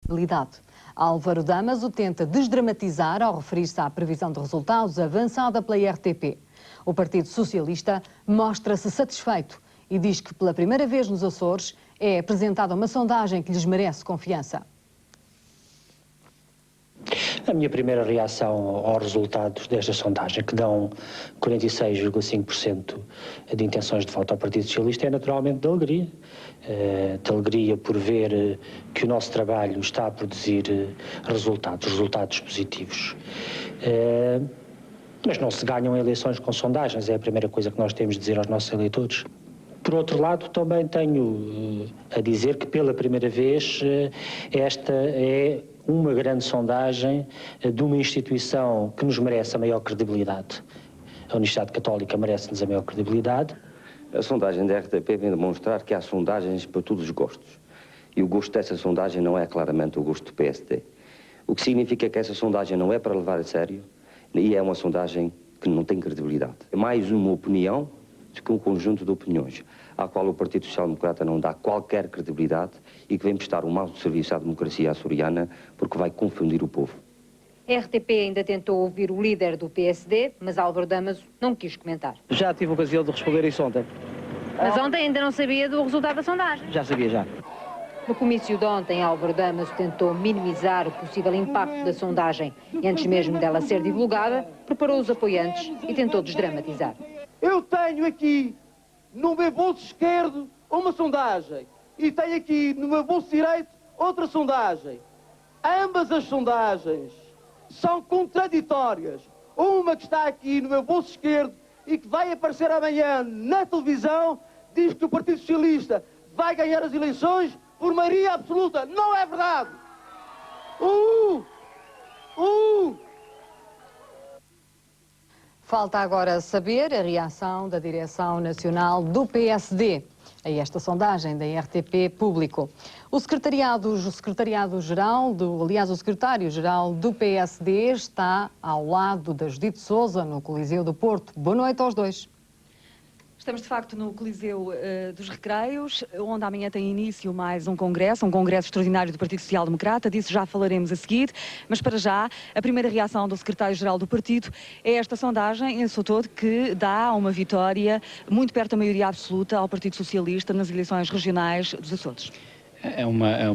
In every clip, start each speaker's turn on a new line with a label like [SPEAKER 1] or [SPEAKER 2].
[SPEAKER 1] credibilidade. Álvaro Damaso tenta desdramatizar ao referir-se à previsão de resultados avançada pela RTP. O Partido Socialista mostra-se satisfeito e diz que pela primeira vez nos Açores é apresentada uma sondagem que lhes merece confiança.
[SPEAKER 2] A minha primeira reação aos resultados desta sondagem, que dão 46,5% de intenções de voto ao Partido Socialista, é naturalmente de alegria. De alegria por ver que o nosso trabalho está a produzir resultados positivos. Mas não se ganham eleições com sondagens, é a primeira coisa que nós temos de dizer aos nossos eleitores. Por outro lado, também tenho a dizer que pela primeira vez esta é uma grande sondagem de uma instituição que nos merece a maior credibilidade. A Universidade Católica merece-nos a maior credibilidade.
[SPEAKER 3] A sondagem da RTP vem demonstrar que há sondagens para todos os gostos. E o gosto dessa sondagem não é claramente o gosto do PSD. O que significa que essa sondagem não é para levar a sério e é uma sondagem que não tem credibilidade. É mais uma opinião do que um conjunto de opiniões, à qual o Partido Social Democrata não dá qualquer credibilidade e que vem prestar um mau serviço à democracia açoriana porque vai confundir o povo.
[SPEAKER 4] A RTP ainda tentou ouvir o líder do PSD, mas Álvaro Damaso não quis comentar.
[SPEAKER 5] Já tive a ocasião de responder isso ontem.
[SPEAKER 4] Mas ontem ainda não sabia do resultado da sondagem.
[SPEAKER 5] Já sabia, já.
[SPEAKER 4] No comício de ontem, Álvaro Damaso tentou minimizar o possível impacto da sondagem e antes mesmo dela ser divulgada, preparou os apoiantes e tentou desdramatizar.
[SPEAKER 6] Eu tenho aqui no meu bolso esquerdo uma sondagem e tenho aqui no meu bolso direito outra sondagem. Ambas as sondagens são contraditórias. Uma que está aqui no meu bolso esquerdo e que vai aparecer amanhã na televisão diz que o Partido Socialista vai ganhar as eleições por maioria absoluta. Não é verdade!
[SPEAKER 1] Falta agora saber a reação da Direção Nacional do PSD a esta sondagem da RTP Público. O secretário-geral do PSD está ao lado da Judite Sousa no Coliseu do Porto. Boa noite aos dois.
[SPEAKER 7] Estamos, de facto, no Coliseu dos Recreios, onde amanhã tem início mais um congresso extraordinário do Partido Social Democrata. Disso já falaremos a seguir, mas para já, a primeira reação do secretário-geral do partido é esta sondagem, em seu todo, que dá uma vitória muito perto da maioria absoluta ao Partido Socialista nas eleições regionais dos Açores.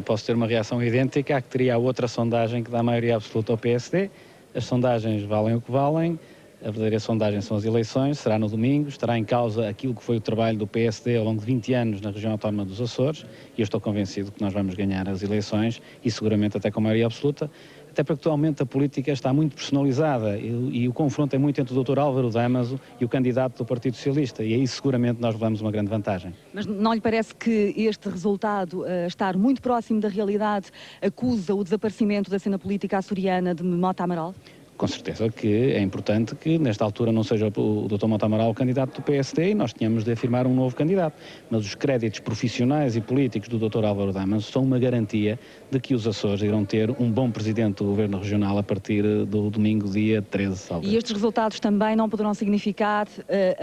[SPEAKER 8] Posso ter uma reação idêntica à que teria a outra sondagem que dá a maioria absoluta ao PSD. As sondagens valem o que valem. A verdadeira sondagem são as eleições, será no domingo, estará em causa aquilo que foi o trabalho do PSD ao longo de 20 anos na região autónoma dos Açores e eu estou convencido que nós vamos ganhar as eleições e seguramente até com maioria absoluta, até porque atualmente a política está muito personalizada e o confronto é muito entre o Dr. Álvaro Damaso e o candidato do Partido Socialista e aí seguramente nós levamos uma grande vantagem.
[SPEAKER 7] Mas não lhe parece que este resultado, estar muito próximo da realidade, acusa o desaparecimento da cena política açoriana de Mota Amaral?
[SPEAKER 8] Com certeza que é importante que, nesta altura, não seja o Dr. Mota Amaral o candidato do PSD e nós tínhamos de afirmar um novo candidato. Mas os créditos profissionais e políticos do Dr. Álvaro Damaso são uma garantia de que os Açores irão ter um bom presidente do Governo Regional a partir do domingo, dia 13.
[SPEAKER 7] E estes resultados também não poderão significar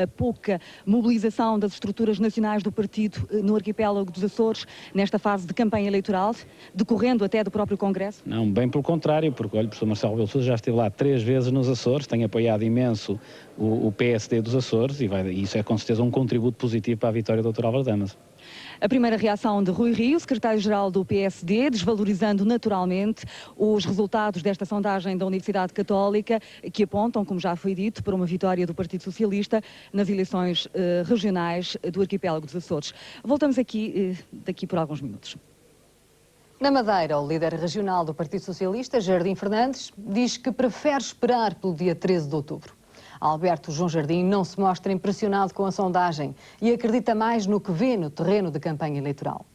[SPEAKER 7] a pouca mobilização das estruturas nacionais do partido no arquipélago dos Açores, nesta fase de campanha eleitoral, decorrendo até do próprio Congresso?
[SPEAKER 8] Não, bem pelo contrário, porque olha, o professor Marcelo Rebelo de Sousa já esteve lá 3 vezes nos Açores, tem apoiado imenso o PSD dos Açores e isso é com certeza um contributo positivo para a vitória do Dr. Álvaro Damaso.
[SPEAKER 7] A primeira reação de Rui Rio, secretário-geral do PSD, desvalorizando naturalmente os resultados desta sondagem da Universidade Católica, que apontam, como já foi dito, para uma vitória do Partido Socialista nas eleições regionais do arquipélago dos Açores. Voltamos aqui daqui por alguns minutos.
[SPEAKER 1] Na Madeira, o líder regional do Partido Socialista, Jardim Fernandes, diz que prefere esperar pelo dia 13 de outubro. Alberto João Jardim não se mostra impressionado com a sondagem e acredita mais no que vê no terreno de campanha eleitoral.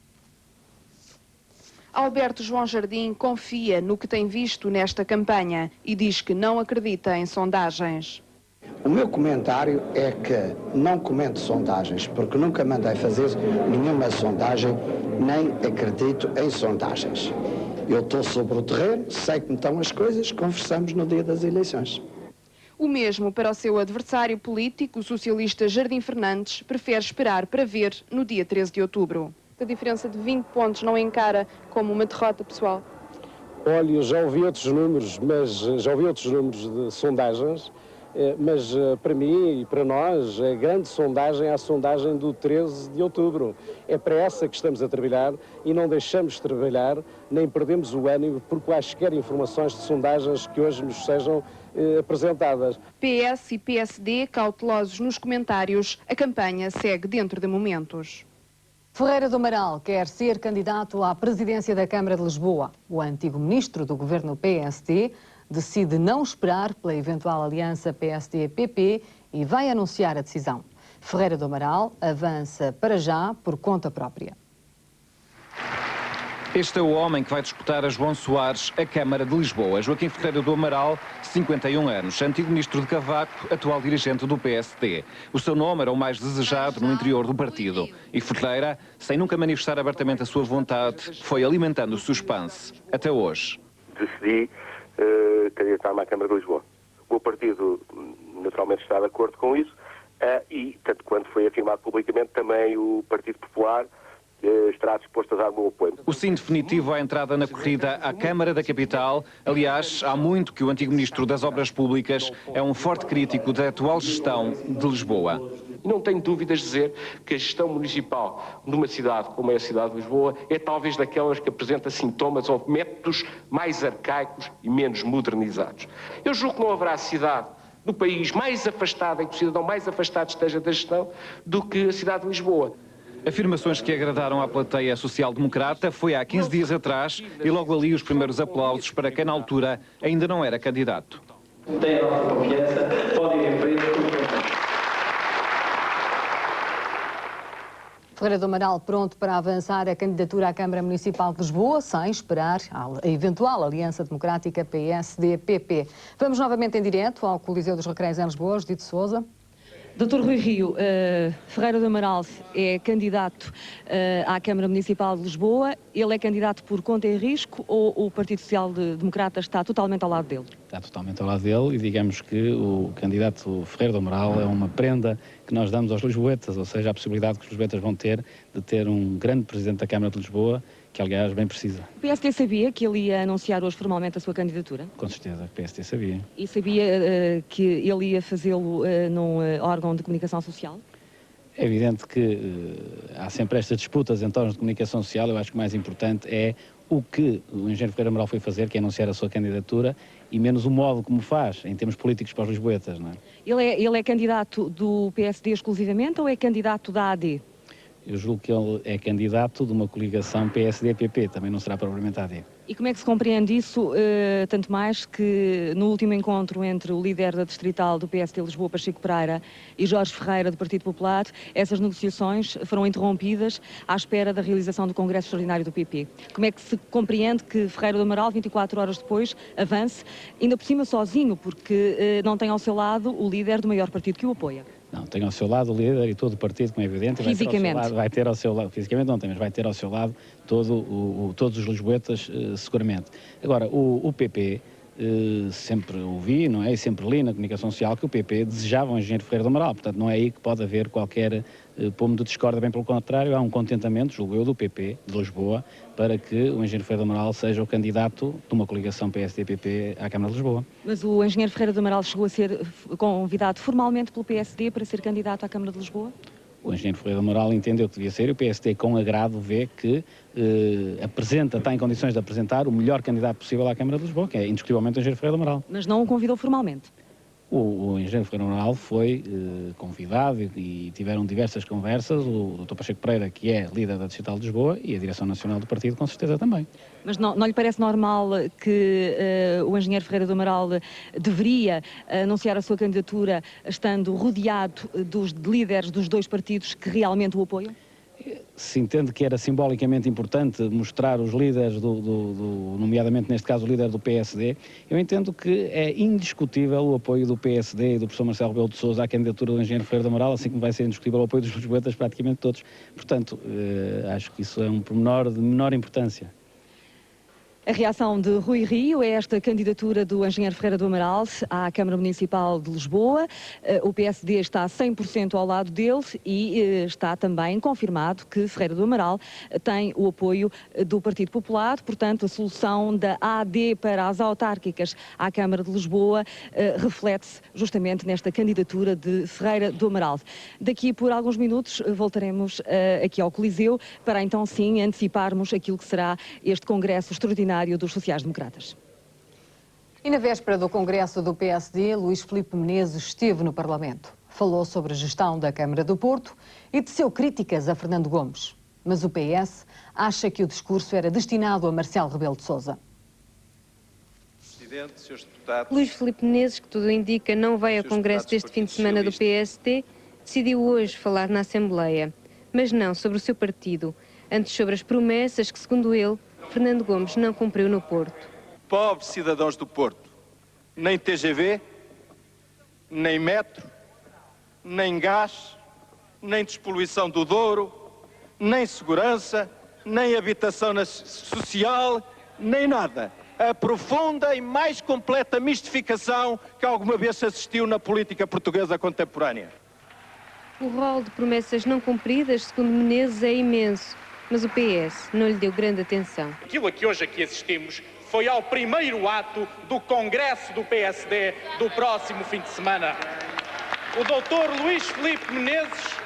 [SPEAKER 9] Alberto João Jardim confia no que tem visto nesta campanha e diz que não acredita em sondagens.
[SPEAKER 10] O meu comentário é que não comento sondagens, porque nunca mandei fazer nenhuma sondagem, nem acredito em sondagens. Eu estou sobre o terreno, sei como estão as coisas, conversamos no dia das eleições.
[SPEAKER 9] O mesmo para o seu adversário político, o socialista Jardim Fernandes, prefere esperar para ver no dia 13 de outubro. A diferença de 20 pontos não encara como uma derrota pessoal?
[SPEAKER 11] Olha, eu já ouvi outros números, de sondagens, mas para mim e para nós, a grande sondagem é a sondagem do 13 de outubro. É para essa que estamos a trabalhar e não deixamos de trabalhar, nem perdemos o ânimo por quaisquer informações de sondagens que hoje nos sejam apresentadas.
[SPEAKER 9] PS e PSD cautelosos nos comentários, a campanha segue dentro de momentos.
[SPEAKER 1] Ferreira do Amaral quer ser candidato à presidência da Câmara de Lisboa. O antigo ministro do governo PSD decide não esperar pela eventual aliança PSD-PP e vai anunciar a decisão. Ferreira do Amaral avança para já por conta própria.
[SPEAKER 12] Este é o homem que vai disputar a João Soares a Câmara de Lisboa. Joaquim Ferreira do Amaral, 51 anos, antigo ministro de Cavaco, atual dirigente do PSD. O seu nome era o mais desejado no interior do partido. E Ferreira, sem nunca manifestar abertamente a sua vontade, foi alimentando o suspense. Até hoje.
[SPEAKER 13] Decidi candidatar-me à Câmara de Lisboa. O partido naturalmente está de acordo com isso e, tanto quanto foi afirmado publicamente, também o Partido Popular estará disposto a dar o meu apoio.
[SPEAKER 12] O sim definitivo à entrada na corrida à Câmara da Capital. Aliás, há muito que o antigo Ministro das Obras Públicas é um forte crítico da atual gestão de Lisboa.
[SPEAKER 14] Não tenho dúvidas de dizer que a gestão municipal numa cidade como é a cidade de Lisboa é talvez daquelas que apresenta sintomas ou métodos mais arcaicos e menos modernizados. Eu julgo que não haverá cidade no país mais afastada, em que o cidadão mais afastado esteja da gestão, do que a cidade de Lisboa.
[SPEAKER 12] Afirmações que agradaram à plateia social-democrata. Foi há 15 dias atrás e logo ali os primeiros aplausos para quem na altura ainda não era candidato.
[SPEAKER 15] Tem a nossa confiança, podem ir em frente.
[SPEAKER 1] Ferreira do Amaral pronto para avançar a candidatura à Câmara Municipal de Lisboa, sem esperar a eventual aliança democrática PSD-PP. Vamos novamente em direto ao Coliseu dos Recreios em Lisboa, Judite Sousa.
[SPEAKER 7] Dr. Rui Rio, Ferreira do Amaral é candidato à Câmara Municipal de Lisboa. Ele é candidato por conta e risco ou o Partido Social Democrata está totalmente ao lado dele?
[SPEAKER 8] Está totalmente ao lado dele e digamos que o candidato Ferreira do Amaral é uma prenda que nós damos aos lisboetas, ou seja, a possibilidade que os lisboetas vão ter de ter um grande presidente da Câmara de Lisboa, que aliás bem precisa.
[SPEAKER 7] O PSD sabia que ele ia anunciar hoje formalmente a sua candidatura?
[SPEAKER 8] Com certeza, o PSD sabia.
[SPEAKER 7] E sabia que ele ia fazê-lo num órgão de comunicação social?
[SPEAKER 8] É evidente que há sempre estas disputas em torno de comunicação social. Eu acho que o mais importante é o que o engenheiro Ferreira do Amaral foi fazer, que é anunciar a sua candidatura, e menos o modo como faz, em termos políticos para os lisboetas, não é?
[SPEAKER 7] Ele é candidato do PSD exclusivamente ou é candidato da AD?
[SPEAKER 8] Eu julgo que ele é candidato de uma coligação PSD-PP, também não será propriamente AD.
[SPEAKER 7] E como é que se compreende isso, tanto mais que no último encontro entre o líder da distrital do PSD Lisboa, Pacheco Pereira, e Jorge Ferreira, do Partido Popular, essas negociações foram interrompidas à espera da realização do Congresso Extraordinário do PP. Como é que se compreende que Ferreira do Amaral, 24 horas depois, avance, ainda por cima sozinho, porque não tem ao seu lado o líder do maior partido que o apoia?
[SPEAKER 8] Não, tem ao seu lado o líder e todo o partido, como é evidente.
[SPEAKER 7] Fisicamente?
[SPEAKER 8] Vai ter ao seu lado, fisicamente não tem, mas vai ter ao seu lado todos os lisboetas, seguramente. Agora, o PP, sempre ouvi, não é? E sempre li na comunicação social que o PP desejava um engenheiro Ferreira do Amaral, portanto não é aí que pode haver qualquer pomo de discórdia, bem pelo contrário, há um contentamento, julgo eu, do PP de Lisboa, para que o engenheiro Ferreira do Amaral seja o candidato de uma coligação PSD-PP à Câmara de Lisboa.
[SPEAKER 7] Mas o engenheiro Ferreira do Amaral chegou a ser convidado formalmente pelo PSD para ser candidato à Câmara de Lisboa?
[SPEAKER 8] O engenheiro Ferreira do Amaral entendeu que devia ser e o PSD com agrado vê que está em condições de apresentar o melhor candidato possível à Câmara de Lisboa, que é indiscutivelmente o engenheiro Ferreira do Amaral.
[SPEAKER 7] Mas não o convidou formalmente?
[SPEAKER 8] O engenheiro Ferreira do Amaral foi convidado e tiveram diversas conversas, o Dr. Pacheco Pereira, que é líder da Distrital de Lisboa, e a Direção Nacional do Partido, com certeza também.
[SPEAKER 7] Mas não lhe parece normal que o engenheiro Ferreira do Amaral deveria anunciar a sua candidatura estando rodeado de líderes dos dois partidos que realmente o apoiam?
[SPEAKER 8] Se entende que era simbolicamente importante mostrar os líderes, nomeadamente neste caso o líder do PSD, eu entendo que é indiscutível o apoio do PSD e do professor Marcelo Rebelo de Sousa à candidatura do engenheiro Ferreira do Amaral, assim como vai ser indiscutível o apoio dos lisboetas praticamente todos. Portanto, acho que isso é um pormenor de menor importância.
[SPEAKER 7] A reação de Rui Rio é esta candidatura do engenheiro Ferreira do Amaral à Câmara Municipal de Lisboa. O PSD está 100% ao lado dele e está também confirmado que Ferreira do Amaral tem o apoio do Partido Popular. Portanto, a solução da AD para as autárquicas à Câmara de Lisboa reflete-se justamente nesta candidatura de Ferreira do Amaral. Daqui por alguns minutos voltaremos aqui ao Coliseu para então sim anteciparmos aquilo que será este congresso extraordinário dos sociais-democratas.
[SPEAKER 1] E na véspera do congresso do PSD, Luís Filipe Menezes esteve no Parlamento. Falou sobre a gestão da Câmara do Porto e teceu críticas a Fernando Gomes. Mas o PS acha que o discurso era destinado a Marcelo Rebelo de Sousa.
[SPEAKER 16] Presidente, senhores deputados,
[SPEAKER 17] Luís Filipe Menezes, que tudo indica, não vai ao congresso deste fim de semana do PSD, decidiu hoje falar na Assembleia. Mas não sobre o seu partido, antes sobre as promessas que, segundo ele, Fernando Gomes não cumpriu no Porto.
[SPEAKER 16] pobres cidadãos do Porto, nem TGV, nem metro, nem gás, nem despoluição do Douro, nem segurança, nem habitação social, nem nada. A profunda e mais completa mistificação que alguma vez se assistiu na política portuguesa contemporânea.
[SPEAKER 17] O rol de promessas não cumpridas, segundo Menezes, é imenso, mas o PS não lhe deu grande atenção.
[SPEAKER 18] Aquilo a que hoje aqui assistimos foi ao primeiro ato do Congresso do PSD do próximo fim de semana. O doutor Luís Filipe Menezes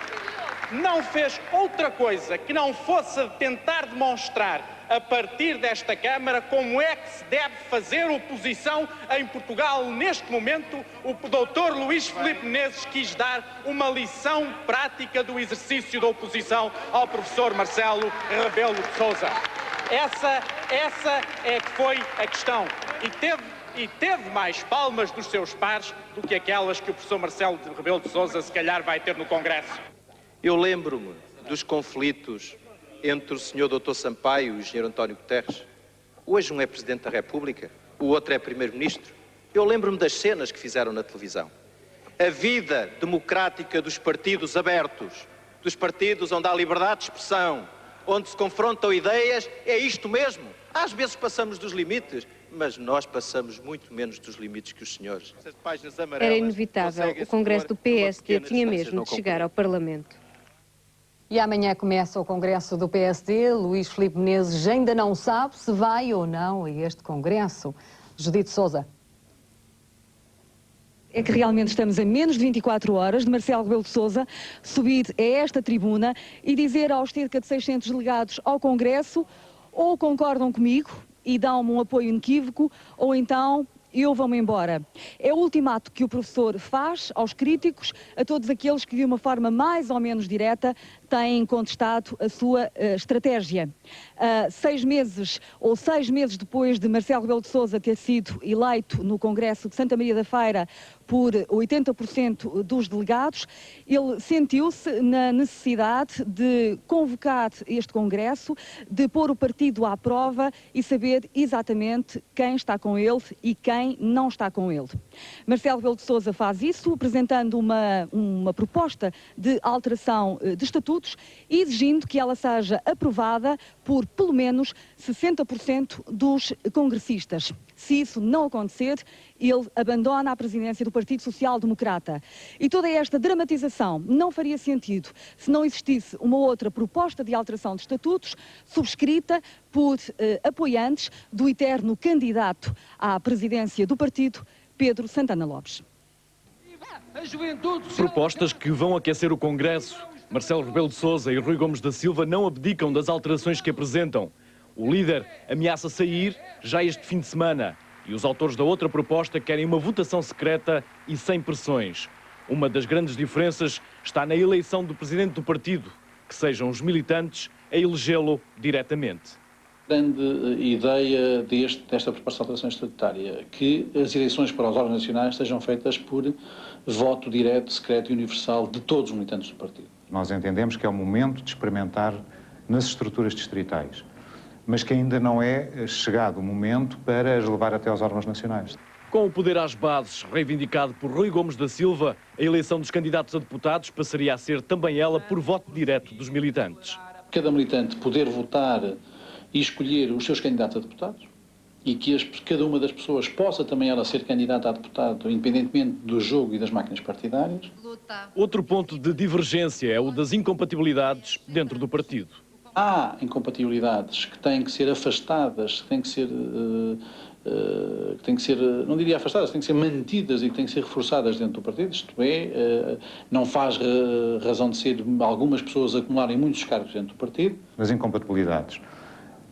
[SPEAKER 18] não fez outra coisa que não fosse tentar demonstrar a partir desta Câmara como é que se deve fazer oposição em Portugal. Neste momento, o doutor Luís Filipe Menezes quis dar uma lição prática do exercício da oposição ao professor Marcelo Rebelo de Sousa. Essa é que foi a questão. E teve mais palmas dos seus pares do que aquelas que o professor Marcelo Rebelo de Sousa se calhar vai ter no Congresso.
[SPEAKER 16] Eu lembro-me dos conflitos entre o Sr. Dr. Sampaio e o Sr. António Guterres. Hoje um é Presidente da República, o outro é Primeiro-Ministro. Eu lembro-me das cenas que fizeram na televisão. A vida democrática dos partidos abertos, dos partidos onde há liberdade de expressão, onde se confrontam ideias, é isto mesmo. Às vezes passamos dos limites, mas nós passamos muito menos dos limites que os senhores.
[SPEAKER 17] Era inevitável. O Congresso do PSD tinha mesmo de chegar ao Parlamento.
[SPEAKER 1] E amanhã começa o congresso do PSD. Luís Filipe Menezes ainda não sabe se vai ou não a este congresso. Judite Sousa.
[SPEAKER 7] É que realmente estamos a menos de 24 horas de Marcelo Rebelo de Sousa subir a esta tribuna e dizer aos cerca de 600 delegados ao Congresso: ou concordam comigo e dão-me um apoio inequívoco, ou então eu vou-me embora. É o ultimato que o professor faz aos críticos, a todos aqueles que de uma forma mais ou menos direta têm contestado a sua estratégia. 6 meses depois de Marcelo Rebelo de Sousa ter sido eleito no Congresso de Santa Maria da Feira por 80% dos delegados, ele sentiu-se na necessidade de convocar este Congresso, de pôr o partido à prova e saber exatamente quem está com ele e quem não está com ele. Marcelo Rebelo de Sousa faz isso apresentando uma proposta de alteração de estatutos, exigindo que ela seja aprovada por pelo menos 60% dos congressistas. Se isso não acontecer, ele abandona a presidência do Partido Social Democrata. E toda esta dramatização não faria sentido se não existisse uma outra proposta de alteração de estatutos subscrita por apoiantes do eterno candidato à presidência do partido, Pedro Santana Lopes.
[SPEAKER 19] Propostas que vão aquecer o Congresso. Marcelo Rebelo de Sousa e Rui Gomes da Silva não abdicam das alterações que apresentam. O líder ameaça sair já este fim de semana e os autores da outra proposta querem uma votação secreta e sem pressões. Uma das grandes diferenças está na eleição do presidente do partido, que sejam os militantes a elegê-lo diretamente.
[SPEAKER 20] A grande ideia desta proposta de alteração estatutária, que as eleições para os órgãos nacionais sejam feitas por voto direto, secreto e universal de todos os militantes do partido.
[SPEAKER 21] Nós entendemos que é o momento de experimentar nas estruturas distritais, mas que ainda não é chegado o momento para as levar até aos órgãos nacionais.
[SPEAKER 19] Com o poder às bases reivindicado por Rui Gomes da Silva, a eleição dos candidatos a deputados passaria a ser também ela por voto direto dos militantes.
[SPEAKER 20] Cada militante poder votar e escolher os seus candidatos a deputados, e que cada uma das pessoas possa também ela ser candidata a deputado, independentemente do jogo e das máquinas partidárias.
[SPEAKER 19] Outro ponto de divergência é o das incompatibilidades dentro do partido.
[SPEAKER 20] Há incompatibilidades que têm que ser afastadas, que têm que ser, não diria afastadas, têm que ser mantidas e que têm que ser reforçadas dentro do partido, isto é, não faz razão de ser algumas pessoas acumularem muitos cargos dentro do partido.
[SPEAKER 21] As incompatibilidades.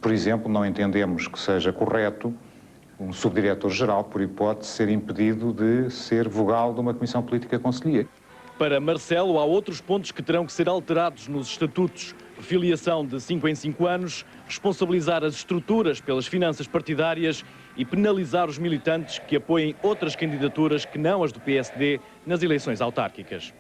[SPEAKER 21] Por exemplo, não entendemos que seja correto um subdiretor-geral, por hipótese, ser impedido de ser vogal de uma comissão política conselhia.
[SPEAKER 19] Para Marcelo, há outros pontos que terão que ser alterados nos estatutos. Filiação de 5 em 5 anos, responsabilizar as estruturas pelas finanças partidárias e penalizar os militantes que apoiem outras candidaturas que não as do PSD nas eleições autárquicas.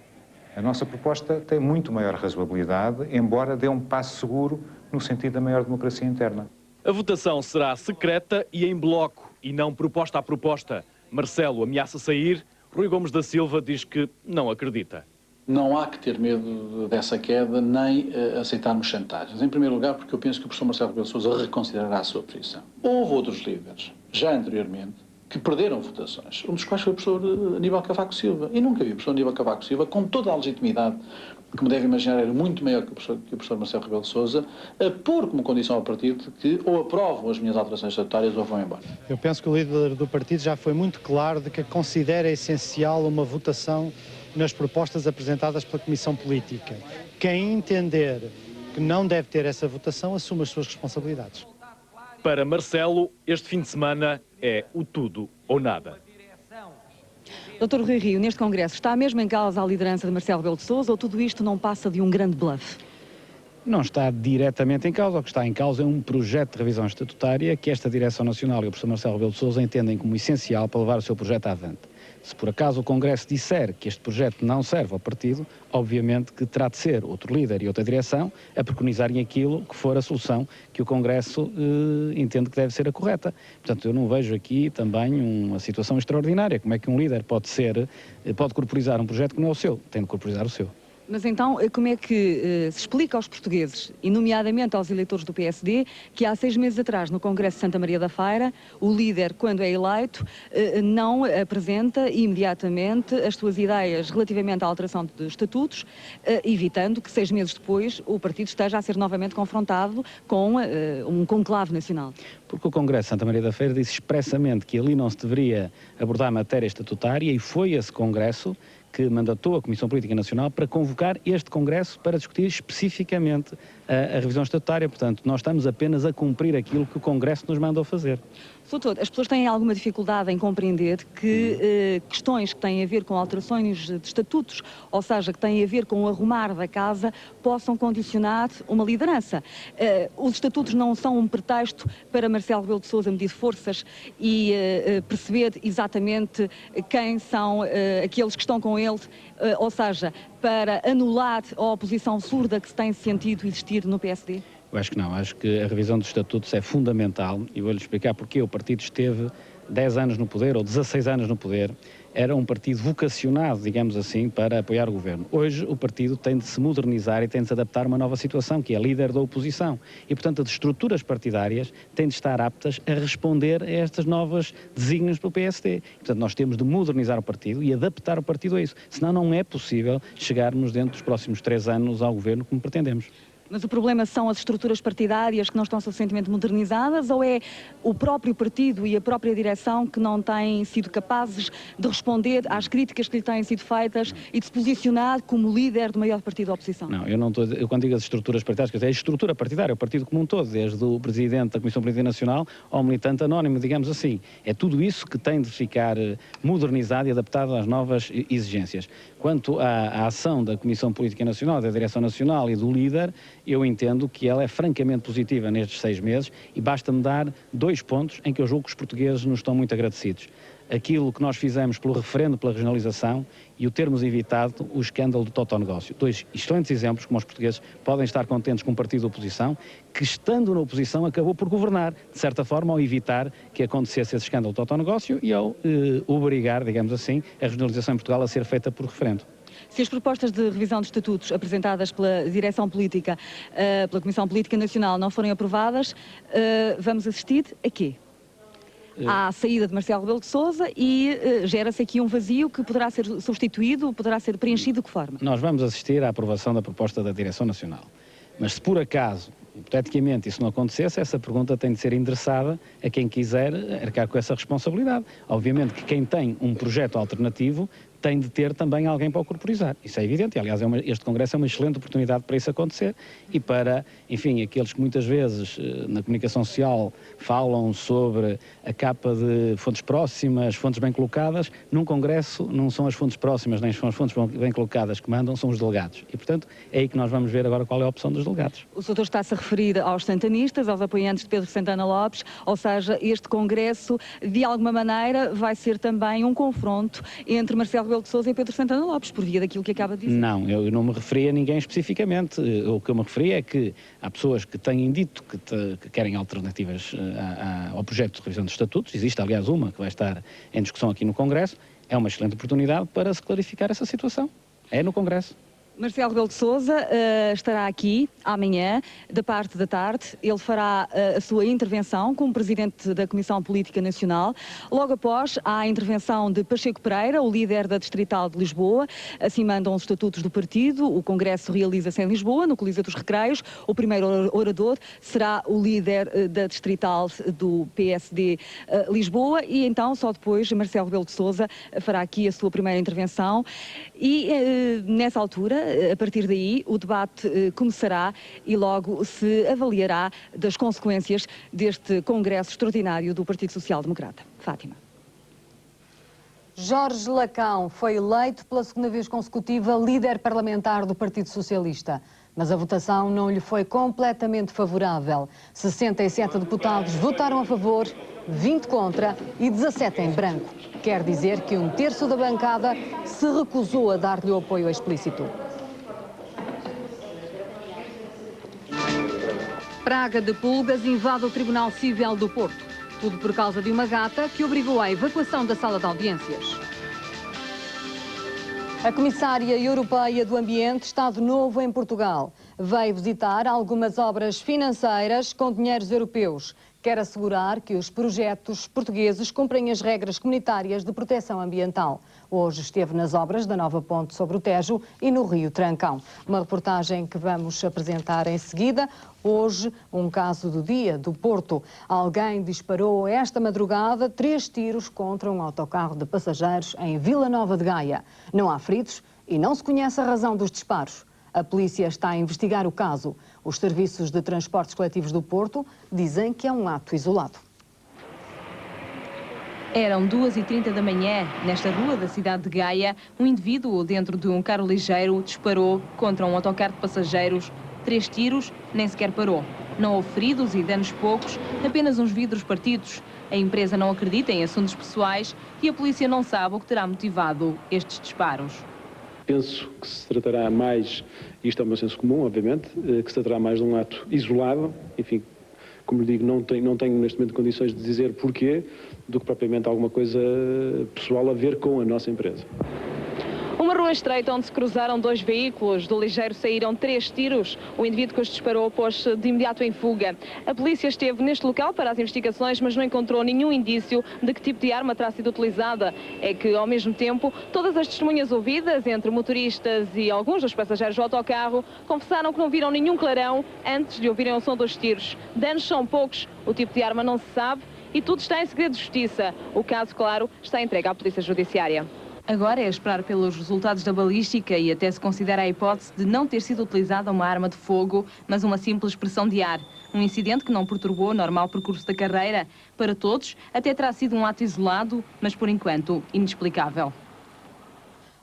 [SPEAKER 21] A nossa proposta tem muito maior razoabilidade, embora dê um passo seguro no sentido da maior democracia interna.
[SPEAKER 19] A votação será secreta e em bloco, e não proposta a proposta. Marcelo ameaça sair, Rui Gomes da Silva diz que não acredita.
[SPEAKER 20] Não há que ter medo dessa queda, nem aceitarmos chantagens. Em primeiro lugar, porque eu penso que o professor Marcelo Rebelo de Sousa reconsiderará a sua posição. Houve outros líderes, já anteriormente, que perderam votações, um dos quais foi o professor Aníbal Cavaco Silva. E nunca vi o professor Aníbal Cavaco Silva, com toda a legitimidade, que me deve imaginar era muito maior que o professor Marcelo Rebelo de Sousa, a pôr como condição ao partido que ou aprovam as minhas alterações estatutárias ou vão embora.
[SPEAKER 2] Eu penso que o líder do partido já foi muito claro de que considera essencial uma votação nas propostas apresentadas pela Comissão Política. Quem entender que não deve ter essa votação assume as suas responsabilidades.
[SPEAKER 19] Para Marcelo, este fim de semana é o tudo ou nada.
[SPEAKER 7] Dr. Rui Rio, neste Congresso está mesmo em causa a liderança de Marcelo Rebelo de Sousa ou tudo isto não passa de um grande bluff?
[SPEAKER 8] Não está diretamente em causa. O que está em causa é um projeto de revisão estatutária que esta Direção Nacional e o professor Marcelo Rebelo de Sousa entendem como essencial para levar o seu projeto avante. Se por acaso o Congresso disser que este projeto não serve ao partido, obviamente que terá de ser outro líder e outra direção a preconizarem aquilo que for a solução que o Congresso entende que deve ser a correta. Portanto, eu não vejo aqui também uma situação extraordinária. Como é que um líder pode corporizar um projeto que não é o seu? Tem de corporizar o seu.
[SPEAKER 7] Mas então, como é que se explica aos portugueses, e nomeadamente aos eleitores do PSD, que há 6 meses atrás, no Congresso de Santa Maria da Feira, o líder, quando é eleito, não apresenta imediatamente as suas ideias relativamente à alteração de estatutos, evitando que 6 meses depois o partido esteja a ser novamente confrontado com um conclave nacional?
[SPEAKER 8] Porque o Congresso de Santa Maria da Feira disse expressamente que ali não se deveria abordar a matéria estatutária e foi esse Congresso que mandatou a Comissão Política Nacional para convocar este Congresso para discutir especificamente a revisão estatutária. Portanto, nós estamos apenas a cumprir aquilo que o Congresso nos mandou fazer.
[SPEAKER 7] Doutor, as pessoas têm alguma dificuldade em compreender que questões que têm a ver com alterações de estatutos, ou seja, que têm a ver com o arrumar da casa, possam condicionar uma liderança. Os estatutos não são um pretexto para Marcelo Rebelo de Sousa medir forças e perceber exatamente quem são aqueles que estão com ele, ou seja, para anular a oposição surda que se tem sentido existir no PSD?
[SPEAKER 8] Eu acho que não. Acho que a revisão dos estatutos é fundamental e vou-lhe explicar porque o partido esteve 10 anos no poder ou 16 anos no poder. Era um partido vocacionado, digamos assim, para apoiar o governo. Hoje o partido tem de se modernizar e tem de se adaptar a uma nova situação, que é líder da oposição. E, portanto, as estruturas partidárias têm de estar aptas a responder a estas novas desígnios pelo PSD. Portanto, nós temos de modernizar o partido e adaptar o partido a isso. Senão não é possível chegarmos dentro dos próximos 3 anos ao governo como pretendemos.
[SPEAKER 7] Mas o problema são as estruturas partidárias que não estão suficientemente modernizadas ou é o próprio partido e a própria direção que não têm sido capazes de responder às críticas que lhe têm sido feitas e de se posicionar como líder do maior partido da oposição?
[SPEAKER 8] Não, eu quando digo as estruturas partidárias, quer dizer, a estrutura partidária, o partido como um todo, desde o presidente da Comissão Política Nacional ao militante anónimo, digamos assim. É tudo isso que tem de ficar modernizado e adaptado às novas exigências. Quanto à ação da Comissão Política Nacional, da Direção Nacional e do líder, eu entendo que ela é francamente positiva nestes 6 meses e basta-me dar 2 pontos em que eu julgo que os portugueses nos estão muito agradecidos. Aquilo que nós fizemos pelo referendo, pela regionalização e o termos evitado o escândalo do totonegócio. 2 excelentes exemplos como os portugueses podem estar contentes com um partido de oposição que, estando na oposição, acabou por governar, de certa forma, ao evitar que acontecesse esse escândalo do totonegócio e ao obrigar, digamos assim, a regionalização em Portugal a ser feita por referendo.
[SPEAKER 7] Se as propostas de revisão de estatutos apresentadas pela direção política, pela Comissão Política Nacional, não forem aprovadas, vamos assistir a quê? à saída de Marcelo Rebelo de Sousa e gera-se aqui um vazio que poderá ser substituído, poderá ser preenchido de que forma?
[SPEAKER 8] Nós vamos assistir à aprovação da proposta da Direção Nacional. Mas se por acaso, hipoteticamente, isso não acontecesse, essa pergunta tem de ser endereçada a quem quiser arcar com essa responsabilidade. Obviamente que quem tem um projeto alternativo tem de ter também alguém para o corporizar. Isso é evidente. Aliás, este Congresso é uma excelente oportunidade para isso acontecer e para, enfim, aqueles que muitas vezes na comunicação social falam sobre a capa de fontes próximas, fontes bem colocadas, num Congresso não são as fontes próximas nem são as fontes bem colocadas que mandam, são os delegados. E, portanto, é aí que nós vamos ver agora qual é a opção dos delegados.
[SPEAKER 7] O Sr. está-se a referir aos santanistas, aos apoiantes de Pedro Santana Lopes, ou seja, este Congresso, de alguma maneira, vai ser também um confronto entre Marcelo Rebelo de Sousa e Pedro Santana Lopes, por via daquilo que acaba de dizer.
[SPEAKER 8] Não, eu não me referi a ninguém especificamente. O que eu me referi é que há pessoas que têm dito que querem alternativas ao projeto de revisão dos estatutos. Existe, aliás, uma que vai estar em discussão aqui no Congresso. É uma excelente oportunidade para se clarificar essa situação. É no Congresso.
[SPEAKER 7] Marcelo Rebelo de Sousa estará aqui amanhã, da parte da tarde. Ele fará a sua intervenção como Presidente da Comissão Política Nacional. Logo após, há a intervenção de Pacheco Pereira, o líder da Distrital de Lisboa. Assim mandam os estatutos do partido. O Congresso realiza-se em Lisboa, no Coliseu dos Recreios. O primeiro orador será o líder da Distrital do PSD Lisboa. E então, só depois, Marcelo Rebelo de Sousa fará aqui a sua primeira intervenção. E nessa altura, a partir daí, o debate começará e logo se avaliará das consequências deste Congresso Extraordinário do Partido Social Democrata. Fátima.
[SPEAKER 1] Jorge Lacão foi eleito pela segunda vez consecutiva líder parlamentar do Partido Socialista. Mas a votação não lhe foi completamente favorável. 67 deputados votaram a favor, 20 contra e 17 em branco. Quer dizer que um terço da bancada se recusou a dar-lhe o apoio explícito. Praga de pulgas invade o Tribunal Civil do Porto. Tudo por causa de uma gata que obrigou à evacuação da sala de audiências. A Comissária Europeia do Ambiente está de novo em Portugal. Veio visitar algumas obras financeiras com dinheiros europeus. Quer assegurar que os projetos portugueses cumprem as regras comunitárias de proteção ambiental. Hoje esteve nas obras da nova ponte sobre o Tejo e no Rio Trancão. Uma reportagem que vamos apresentar em seguida. Hoje, um caso do dia do Porto. Alguém disparou esta madrugada 3 tiros contra um autocarro de passageiros em Vila Nova de Gaia. Não há feridos e não se conhece a razão dos disparos. A polícia está a investigar o caso. Os serviços de transportes coletivos do Porto dizem que é um ato isolado.
[SPEAKER 3] Eram 2h30 da manhã. Nesta rua da cidade de Gaia, um indivíduo dentro de um carro ligeiro disparou contra um autocarro de passageiros. 3 tiros, nem sequer parou. Não houve feridos e danos poucos, apenas uns vidros partidos. A empresa não acredita em assuntos pessoais e a polícia não sabe o que terá motivado estes disparos.
[SPEAKER 22] Penso que se tratará mais, isto é o meu senso comum, obviamente, que se tratará mais de um ato isolado. Enfim, como lhe digo, não tenho neste momento condições de dizer porquê, do que propriamente alguma coisa pessoal a ver com a nossa empresa.
[SPEAKER 3] Uma rua estreita onde se cruzaram 2 veículos. Do ligeiro saíram 3 tiros. O indivíduo que os disparou pôs-se de imediato em fuga. A polícia esteve neste local para as investigações, mas não encontrou nenhum indício de que tipo de arma terá sido utilizada. É que, ao mesmo tempo, todas as testemunhas ouvidas, entre motoristas e alguns dos passageiros do autocarro, confessaram que não viram nenhum clarão antes de ouvirem o som dos tiros. Danos são poucos, o tipo de arma não se sabe e tudo está em segredo de justiça. O caso, claro, está entregue à Polícia Judiciária. Agora é esperar pelos resultados da balística e até se considera a hipótese de não ter sido utilizada uma arma de fogo, mas uma simples pressão de ar. Um incidente que não perturbou o normal percurso da carreira. Para todos, até terá sido um ato isolado, mas por enquanto inexplicável.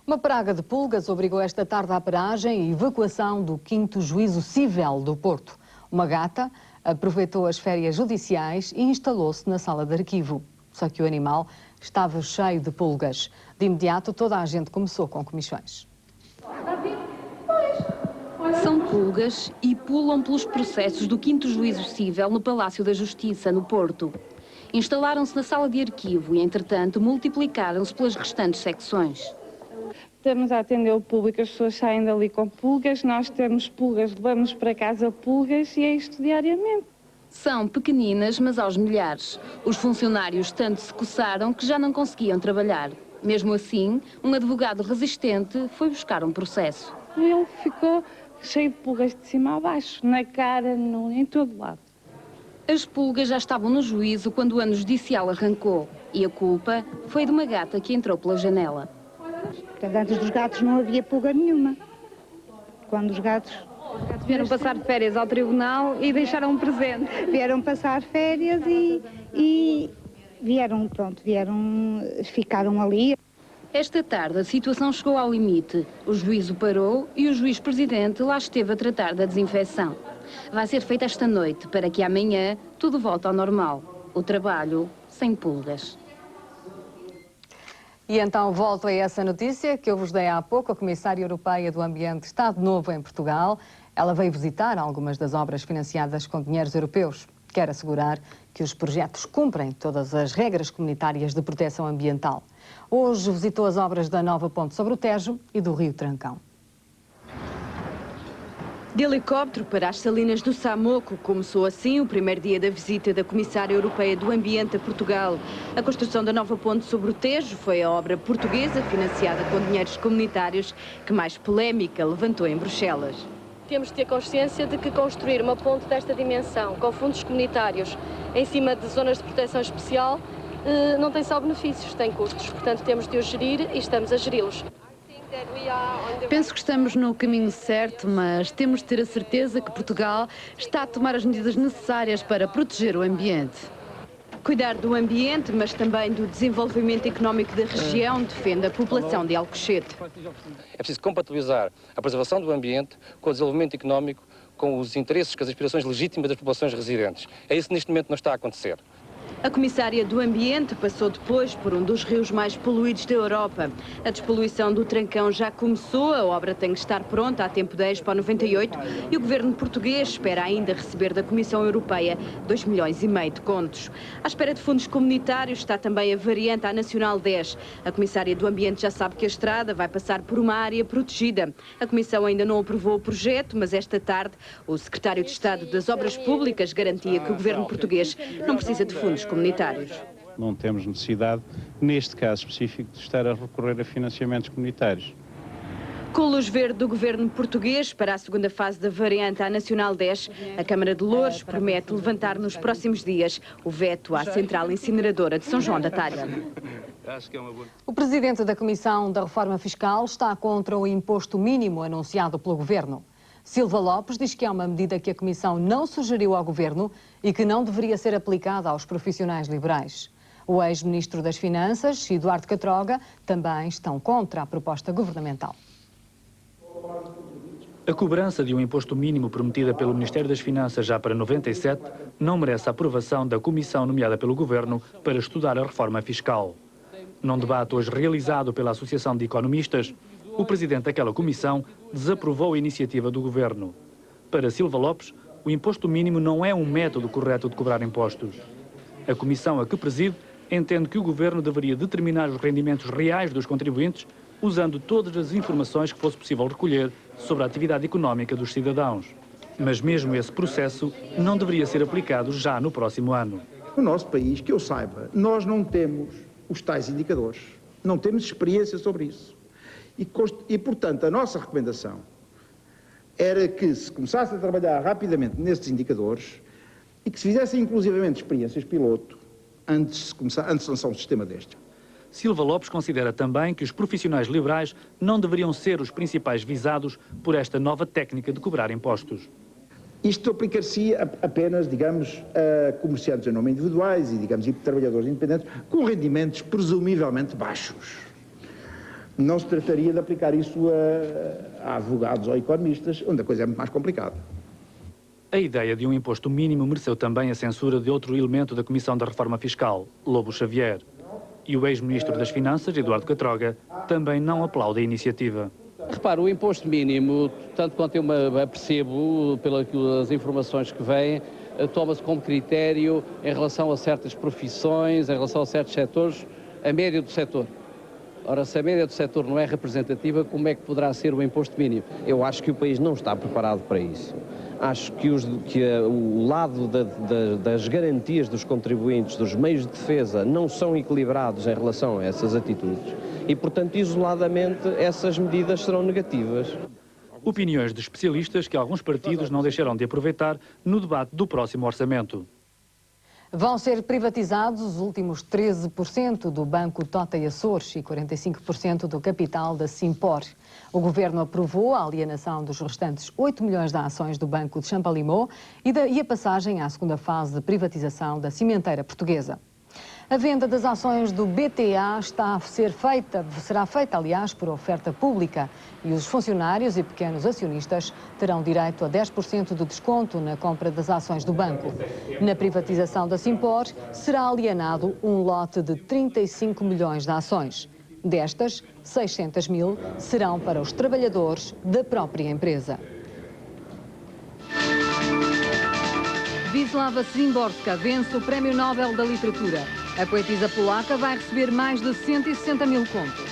[SPEAKER 1] Uma praga de pulgas obrigou esta tarde à paragem e evacuação do 5º Juízo Cível do Porto. Uma gata aproveitou as férias judiciais e instalou-se na sala de arquivo. Só que o animal estava cheio de pulgas. De imediato, toda a gente começou com comichões.
[SPEAKER 23] São pulgas e pulam pelos processos do 5º Juízo Cível no Palácio da Justiça, no Porto. Instalaram-se na sala de arquivo e, entretanto, multiplicaram-se pelas restantes secções.
[SPEAKER 24] Estamos a atender o público, as pessoas saem dali com pulgas, nós temos pulgas, levamos para casa pulgas e é isto diariamente.
[SPEAKER 23] São pequeninas, mas aos milhares. Os funcionários tanto se coçaram que já não conseguiam trabalhar. Mesmo assim, um advogado resistente foi buscar um processo.
[SPEAKER 24] Ele ficou cheio de pulgas de cima a baixo, na cara, em todo lado.
[SPEAKER 23] As pulgas já estavam no juízo quando o ano judicial arrancou. E a culpa foi de uma gata que entrou pela janela.
[SPEAKER 4] Portanto, antes dos gatos não havia pulga nenhuma. Quando os gatos
[SPEAKER 24] vieram passar férias ao tribunal e deixaram um presente.
[SPEAKER 4] Vieram passar férias e vieram, ficaram ali.
[SPEAKER 23] Esta tarde a situação chegou ao limite. O juízo parou e o juiz-presidente lá esteve a tratar da desinfecção. Vai ser feita esta noite para que amanhã tudo volte ao normal. O trabalho sem pulgas.
[SPEAKER 1] E então volto a essa notícia que eu vos dei há pouco. A Comissária Europeia do Ambiente está de novo em Portugal. Ela veio visitar algumas das obras financiadas com dinheiros europeus. Quer assegurar que os projetos cumprem todas as regras comunitárias de proteção ambiental. Hoje visitou as obras da nova ponte sobre o Tejo e do Rio Trancão.
[SPEAKER 5] De helicóptero para as salinas do Samoco, começou assim o primeiro dia da visita da Comissária Europeia do Ambiente a Portugal. A construção da nova ponte sobre o Tejo foi a obra portuguesa financiada com dinheiros comunitários que mais polémica levantou em Bruxelas.
[SPEAKER 6] Temos de ter consciência de que construir uma ponte desta dimensão, com fundos comunitários, em cima de zonas de proteção especial, não tem só benefícios, tem custos. Portanto, temos de os gerir e estamos a geri-los.
[SPEAKER 5] Penso que estamos no caminho certo, mas temos de ter a certeza que Portugal está a tomar as medidas necessárias para proteger o ambiente. Cuidar do ambiente, mas também do desenvolvimento económico da região, defende a população de Alcochete.
[SPEAKER 10] É preciso compatibilizar a preservação do ambiente com o desenvolvimento económico, com os interesses, com as aspirações legítimas das populações residentes. É isso que neste momento não está a acontecer.
[SPEAKER 5] A Comissária do Ambiente passou depois por um dos rios mais poluídos da Europa. A despoluição do Trancão já começou, a obra tem que estar pronta a tempo da Expo 98 e o governo português espera ainda receber da Comissão Europeia 2,5 milhões de contos. À espera de fundos comunitários está também a variante à Nacional 10. A Comissária do Ambiente já sabe que a estrada vai passar por uma área protegida. A Comissão ainda não aprovou o projeto, mas esta tarde o Secretário de Estado das Obras Públicas garantia que o governo português não precisa de fundos comunitários.
[SPEAKER 25] Não temos necessidade, neste caso específico, de estar a recorrer a financiamentos comunitários.
[SPEAKER 5] Com luz verde do governo português para a segunda fase da variante à Nacional 10, a Câmara de Loures promete levantar nos próximos dias o veto à central incineradora de São João da Talha.
[SPEAKER 1] O presidente da Comissão da Reforma Fiscal está contra o imposto mínimo anunciado pelo governo. Silva Lopes diz que é uma medida que a Comissão não sugeriu ao Governo e que não deveria ser aplicada aos profissionais liberais. O ex-ministro das Finanças, Eduardo Catroga, também estão contra a proposta governamental.
[SPEAKER 26] A cobrança de um imposto mínimo prometida pelo Ministério das Finanças já para 97 não merece a aprovação da comissão nomeada pelo Governo para estudar a reforma fiscal. Num debate hoje realizado pela Associação de Economistas, o presidente daquela comissão desaprovou a iniciativa do Governo. Para Silva Lopes, o imposto mínimo não é um método correto de cobrar impostos. A comissão a que preside entende que o Governo deveria determinar os rendimentos reais dos contribuintes usando todas as informações que fosse possível recolher sobre a atividade económica dos cidadãos. Mas mesmo esse processo não deveria ser aplicado já no próximo ano.
[SPEAKER 27] No nosso país, que eu saiba, nós não temos os tais indicadores, não temos experiência sobre isso. E, portanto, a nossa recomendação era que se começasse a trabalhar rapidamente nesses indicadores e que se fizessem inclusivamente experiências piloto antes de lançar um sistema deste.
[SPEAKER 26] Silva Lopes considera também que os profissionais liberais não deveriam ser os principais visados por esta nova técnica de cobrar impostos.
[SPEAKER 27] Isto aplicar-se apenas, digamos, a comerciantes em nome individuais e, digamos, e trabalhadores independentes com rendimentos presumivelmente baixos. Não se trataria de aplicar isso a advogados ou economistas, onde a coisa é muito mais complicada.
[SPEAKER 26] A ideia de um imposto mínimo mereceu também a censura de outro elemento da Comissão da Reforma Fiscal, Lobo Xavier. E o ex-ministro das Finanças, Eduardo Catroga, também não aplaude a iniciativa.
[SPEAKER 28] Repare, o imposto mínimo, tanto quanto eu percebo, pelas informações que vêm, toma-se como critério em relação a certas profissões, em relação a certos setores, a média do setor. Ora, se a média do setor não é representativa, como é que poderá ser o imposto mínimo?
[SPEAKER 29] Eu acho que o país não está preparado para isso.
[SPEAKER 9] Acho que o lado das garantias dos contribuintes, dos meios de defesa, não são equilibrados em relação a essas atitudes e, portanto, isoladamente, essas medidas serão negativas.
[SPEAKER 26] Opiniões de especialistas que alguns partidos não deixaram de aproveitar no debate do próximo orçamento.
[SPEAKER 1] Vão ser privatizados os últimos 13% do Banco Tota e Açores e 45% do capital da Simpor. O Governo aprovou a alienação dos restantes 8 milhões de ações do Banco de Champalimau e a passagem à segunda fase de privatização da cimenteira portuguesa. A venda das ações do BTA será feita, aliás, por oferta pública e os funcionários e pequenos acionistas terão direito a 10% de desconto na compra das ações do banco. Na privatização da Simpor será alienado um lote de 35 milhões de ações. Destas, 600 mil serão para os trabalhadores da própria empresa. Wisława Szymborska vence o Prémio Nobel da Literatura. A poetisa polaca vai receber mais de 160 mil contos.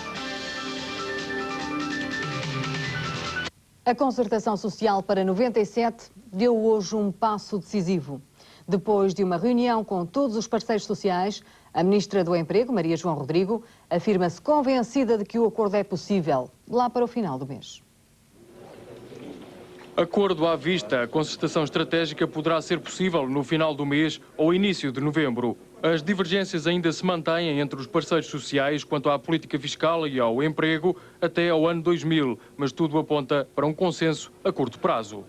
[SPEAKER 1] A concertação social para 97 deu hoje um passo decisivo. Depois de uma reunião com todos os parceiros sociais, a Ministra do Emprego, Maria João Rodrigo, afirma-se convencida de que o acordo é possível lá para o final do mês.
[SPEAKER 11] Acordo à vista, a concertação estratégica poderá ser possível no final do mês ou início de novembro. As divergências ainda se mantêm entre os parceiros sociais quanto à política fiscal e ao emprego até ao ano 2000, mas tudo aponta para um consenso a curto prazo.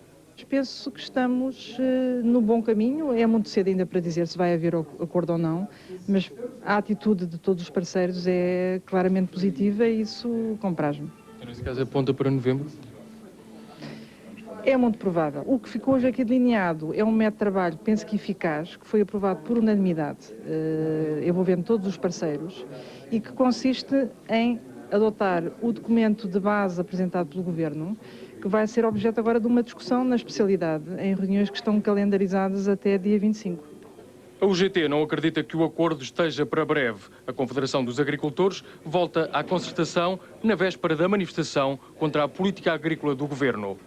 [SPEAKER 12] Penso que estamos no bom caminho. É muito cedo ainda para dizer se vai haver acordo ou não, mas a atitude de todos os parceiros é claramente positiva e isso compraz-me.
[SPEAKER 11] Nesse caso aponta para novembro?
[SPEAKER 12] É muito provável. O que ficou hoje aqui delineado é um método de trabalho, penso que eficaz, que foi aprovado por unanimidade, envolvendo todos os parceiros, e que consiste em adotar o documento de base apresentado pelo Governo, que vai ser objeto agora de uma discussão na especialidade, em reuniões que estão calendarizadas até dia 25.
[SPEAKER 11] A UGT não acredita que o acordo esteja para breve. A Confederação dos Agricultores volta à concertação na véspera da manifestação contra a política agrícola do Governo.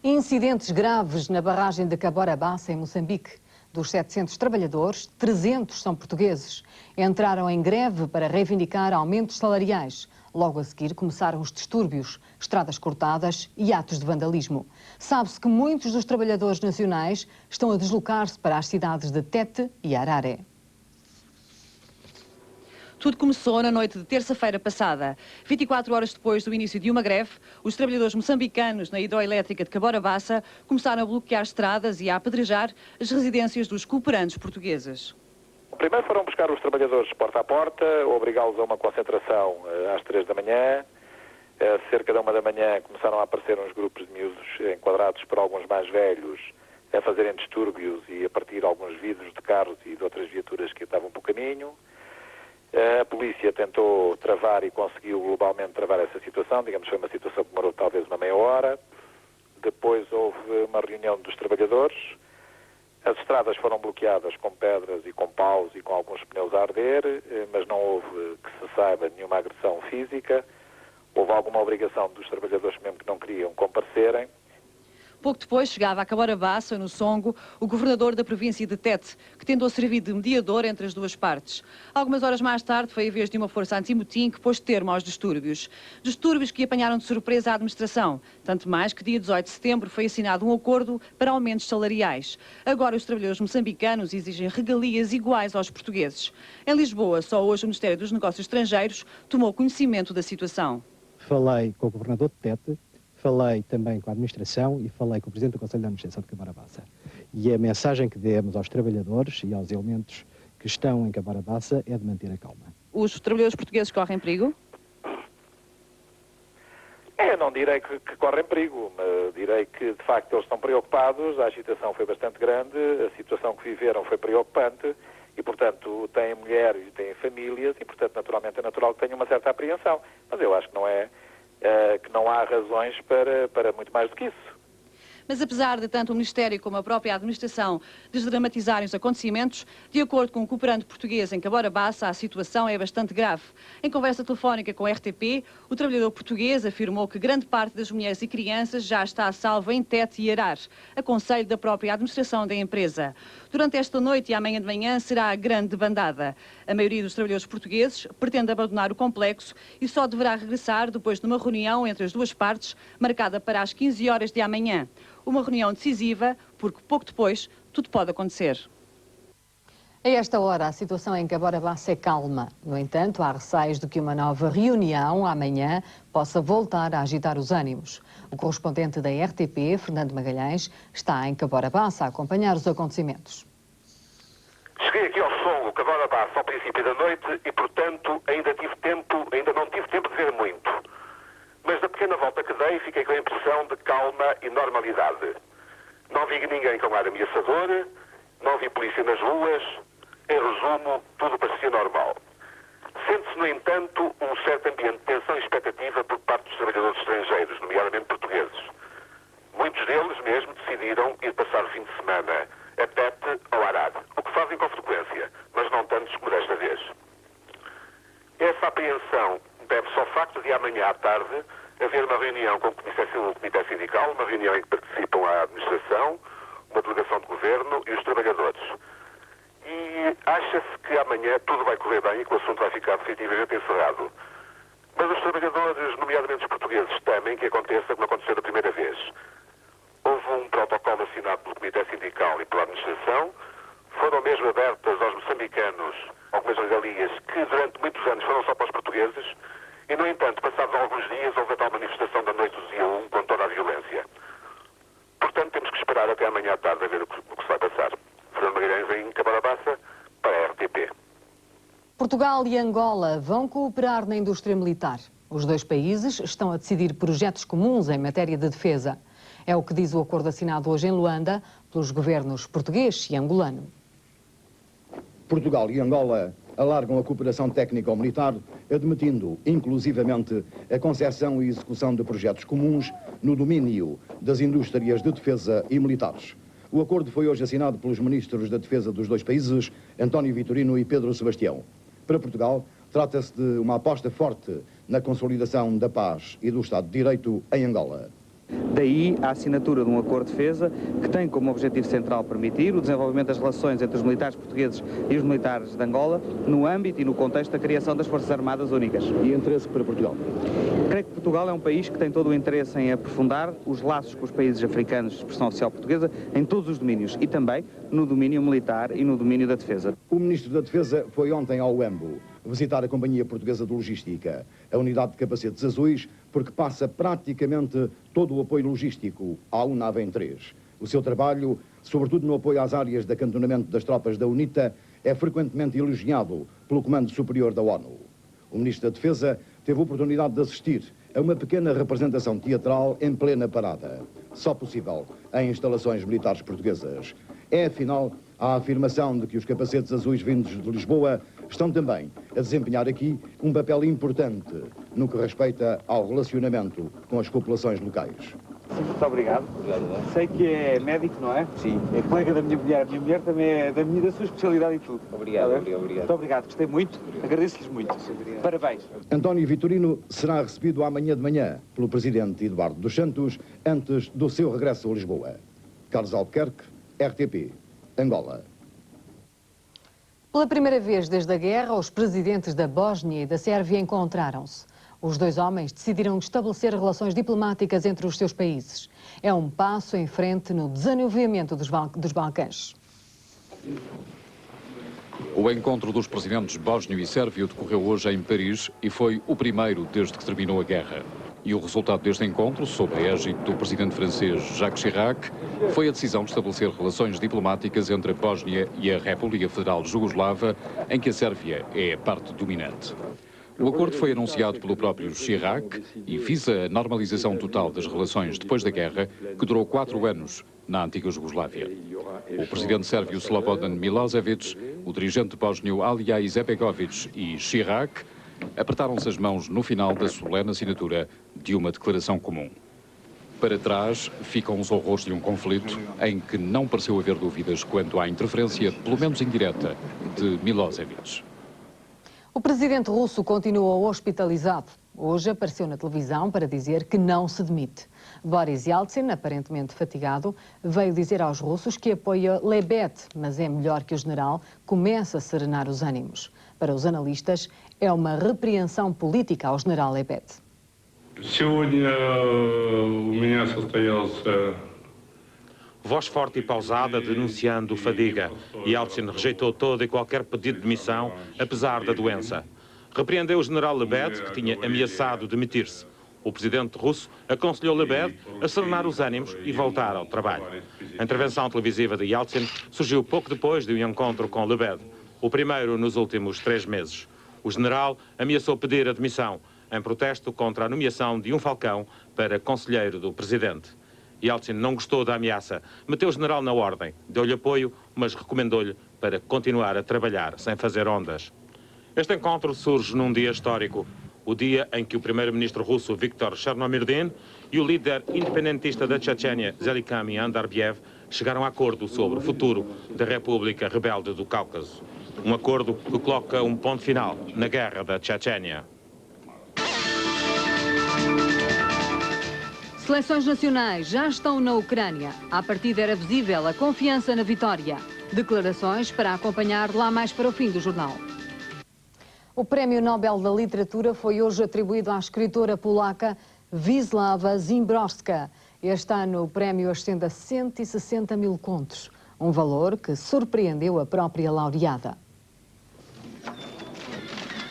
[SPEAKER 1] Incidentes graves na barragem de Cabora Bassa, em Moçambique. Dos 700 trabalhadores, 300 são portugueses. Entraram em greve para reivindicar aumentos salariais. Logo a seguir começaram os distúrbios, estradas cortadas e atos de vandalismo. Sabe-se que muitos dos trabalhadores nacionais estão a deslocar-se para as cidades de Tete e Harare.
[SPEAKER 7] Tudo começou na noite de terça-feira passada. 24 horas depois do início de uma greve, os trabalhadores moçambicanos na hidroelétrica de Cabora Bassa começaram a bloquear estradas e a apedrejar as residências dos cooperantes portugueses.
[SPEAKER 13] Primeiro foram buscar os trabalhadores porta a porta, obrigá-los a uma concentração às 3 da manhã. Cerca da 1 da manhã começaram a aparecer uns grupos de miúdos enquadrados por alguns mais velhos a fazerem distúrbios e a partir alguns vidros de carros e de outras viaturas que estavam pelo caminho. A polícia tentou travar e conseguiu globalmente travar essa situação, digamos que foi uma situação que demorou talvez uma meia hora. Depois houve uma reunião dos trabalhadores, as estradas foram bloqueadas com pedras e com paus e com alguns pneus a arder, mas não houve, que se saiba, nenhuma agressão física. Houve alguma obrigação dos trabalhadores mesmo que não queriam comparecerem.
[SPEAKER 7] Pouco depois chegava a Cabora Bassa, no Songo, o governador da província de Tete, que tentou servir de mediador entre as duas partes. Algumas horas mais tarde foi a vez de uma força anti-motim que pôs termo aos distúrbios. Distúrbios que apanharam de surpresa a administração, tanto mais que dia 18 de setembro foi assinado um acordo para aumentos salariais. Agora os trabalhadores moçambicanos exigem regalias iguais aos portugueses. Em Lisboa, só hoje o Ministério dos Negócios Estrangeiros tomou conhecimento da situação.
[SPEAKER 14] Falei com o governador de Tete, falei também com a administração e falei com o presidente do Conselho de Administração de Cabora Bassa. E a mensagem que demos aos trabalhadores e aos elementos que estão em Cabora Bassa é de manter a calma.
[SPEAKER 7] Os trabalhadores portugueses correm perigo?
[SPEAKER 13] Eu não direi que correm perigo, mas direi que de facto eles estão preocupados, a agitação foi bastante grande, a situação que viveram foi preocupante e portanto têm mulheres e têm famílias e portanto naturalmente é natural que tenham uma certa apreensão, mas eu acho que não há razões para muito mais do que isso.
[SPEAKER 2] Mas apesar de tanto o Ministério como a própria administração desdramatizarem os acontecimentos, de acordo com o cooperante português em Cabora Bassa, a situação é bastante grave. Em conversa telefónica com a RTP, o trabalhador português afirmou que grande parte das mulheres e crianças já está a salvo em Tete e Arar, a conselho da própria administração da empresa. Durante esta noite e amanhã de manhã será a grande bandada. A maioria dos trabalhadores portugueses pretende abandonar o complexo e só deverá regressar depois de uma reunião entre as duas partes, marcada para as 15 horas de amanhã. Uma reunião decisiva, porque pouco depois tudo pode acontecer.
[SPEAKER 1] A esta hora, a situação em Cabora Bassa é calma. No entanto, há receios de que uma nova reunião amanhã possa voltar a agitar os ânimos. O correspondente da RTP, Fernando Magalhães, está em Cabora Bassa a acompanhar os acontecimentos.
[SPEAKER 15] Cheguei aqui ao Songo, Cabora Bassa, ao princípio da noite e, portanto, ainda não tive tempo de ver muito. Mas da pequena volta que dei, fiquei com a impressão de calma e normalidade. Não vi ninguém com ar ameaçador, não vi polícia nas ruas. Em resumo, tudo parecia normal. Sente-se, no entanto, um certo ambiente de tensão e expectativa por parte dos trabalhadores estrangeiros, nomeadamente portugueses. Muitos deles mesmo decidiram ir passar o fim de semana a Tete ou Arar, o que fazem com frequência, mas não tantos como desta vez. Essa apreensão deve-se ao facto de amanhã à tarde haver uma reunião com o Comitê Sindical, uma reunião em que participam a administração, uma delegação de governo e os trabalhadores. E acha-se que amanhã tudo vai correr bem e que o assunto vai ficar definitivamente encerrado. Mas os trabalhadores, nomeadamente os portugueses, temem que aconteça como aconteceu da primeira vez. Houve um protocolo assinado pelo Comitê Sindical e pela administração, foram mesmo abertas aos moçambicanos algumas regalias que durante muitos anos foram só para os portugueses e, no entanto, passados alguns dias, houve a tal manifestação da noite do dia 1 com toda a violência. Portanto, temos que esperar até amanhã à tarde a ver o que se vai passar. Fernando Magalhães em Cabora Bassa, para a RTP.
[SPEAKER 1] Portugal e Angola vão cooperar na indústria militar. Os dois países estão a decidir projetos comuns em matéria de defesa. É o que diz o acordo assinado hoje em Luanda pelos governos português e angolano.
[SPEAKER 16] Portugal e Angola alargam a cooperação técnico-militar, admitindo, inclusivamente, a concepção e execução de projetos comuns no domínio das indústrias de defesa e militares. O acordo foi hoje assinado pelos ministros da Defesa dos dois países, António Vitorino e Pedro Sebastião. Para Portugal, trata-se de uma aposta forte na consolidação da paz e do Estado de Direito em Angola.
[SPEAKER 17] Daí a assinatura de um acordo de defesa que tem como objetivo central permitir o desenvolvimento das relações entre os militares portugueses e os militares de Angola no âmbito e no contexto da criação das Forças Armadas Únicas.
[SPEAKER 16] E interesse para Portugal?
[SPEAKER 17] Creio que Portugal é um país que tem todo o interesse em aprofundar os laços com os países africanos de expressão oficial portuguesa em todos os domínios e também no domínio militar e no domínio da defesa.
[SPEAKER 16] O Ministro da Defesa foi ontem ao Uembo visitar a Companhia Portuguesa de Logística, a unidade de capacetes azuis, porque passa praticamente todo o apoio logístico à UNAVEM 3. O seu trabalho, sobretudo no apoio às áreas de acantonamento das tropas da UNITA, é frequentemente elogiado pelo Comando Superior da ONU. O Ministro da Defesa teve a oportunidade de assistir a uma pequena representação teatral em plena parada, só possível em instalações militares portuguesas. É, afinal, a afirmação de que os capacetes azuis vindos de Lisboa estão também a desempenhar aqui um papel importante no que respeita ao relacionamento com as populações locais.
[SPEAKER 17] Muito obrigado. Sei que é médico, não é? Sim. É colega da minha mulher. A minha mulher também é da sua especialidade e tudo. Obrigado. Muito obrigado. Gostei muito. Agradeço-lhes muito. Parabéns.
[SPEAKER 16] António Vitorino será recebido amanhã de manhã pelo Presidente Eduardo dos Santos antes do seu regresso a Lisboa. Carlos Albuquerque, RTP, Angola.
[SPEAKER 1] Pela primeira vez desde a guerra, os presidentes da Bósnia e da Sérvia encontraram-se. Os dois homens decidiram estabelecer relações diplomáticas entre os seus países. É um passo em frente no desanuviamento dos Balcãs.
[SPEAKER 18] O encontro dos presidentes bósnio e sérvio decorreu hoje em Paris e foi o primeiro desde que terminou a guerra. E o resultado deste encontro, sob a égide do presidente francês Jacques Chirac, foi a decisão de estabelecer relações diplomáticas entre a Bósnia e a República Federal Jugoslava, em que a Sérvia é a parte dominante. O acordo foi anunciado pelo próprio Chirac e visa a normalização total das relações depois da guerra, que durou 4 anos na antiga Jugoslávia. O presidente sérvio Slobodan Milosevic, o dirigente bósnio Alija Izetbegovic e Chirac apertaram-se as mãos no final da solene assinatura de uma declaração comum. Para trás ficam os horrores de um conflito em que não pareceu haver dúvidas quanto à interferência, pelo menos indireta, de Milosevic.
[SPEAKER 1] O presidente russo continua hospitalizado. Hoje apareceu na televisão para dizer que não se demite. Boris Yeltsin, aparentemente fatigado, veio dizer aos russos que apoia Lebed, mas é melhor que o general comece a serenar os ânimos. Para os analistas, é uma repreensão política ao general Lebed.
[SPEAKER 3] Voz forte e pausada denunciando fadiga. Yeltsin rejeitou todo e qualquer pedido de demissão, apesar da doença. Repreendeu o general Lebed, que tinha ameaçado demitir-se. O presidente russo aconselhou Lebed a serenar os ânimos e voltar ao trabalho. A intervenção televisiva de Yeltsin surgiu pouco depois de um encontro com Lebed, o primeiro nos últimos 3 meses. O general ameaçou pedir a demissão, em protesto contra a nomeação de um falcão para conselheiro do presidente. Yeltsin não gostou da ameaça, meteu o general na ordem, deu-lhe apoio, mas recomendou-lhe para continuar a trabalhar sem fazer ondas. Este encontro surge num dia histórico, o dia em que o primeiro-ministro russo Viktor Chernomyrdin e o líder independentista da Chechênia, Zelikhami Andarbiev, chegaram a acordo sobre o futuro da República Rebelde do Cáucaso. Um acordo que coloca um ponto final na guerra da Chechênia.
[SPEAKER 1] Seleções nacionais já estão na Ucrânia. À partida era visível a confiança na vitória. Declarações para acompanhar lá mais para o fim do jornal. O Prémio Nobel da Literatura foi hoje atribuído à escritora polaca Wisława Szymborska. Este ano o prémio ascende a 160 mil contos, um valor que surpreendeu a própria laureada.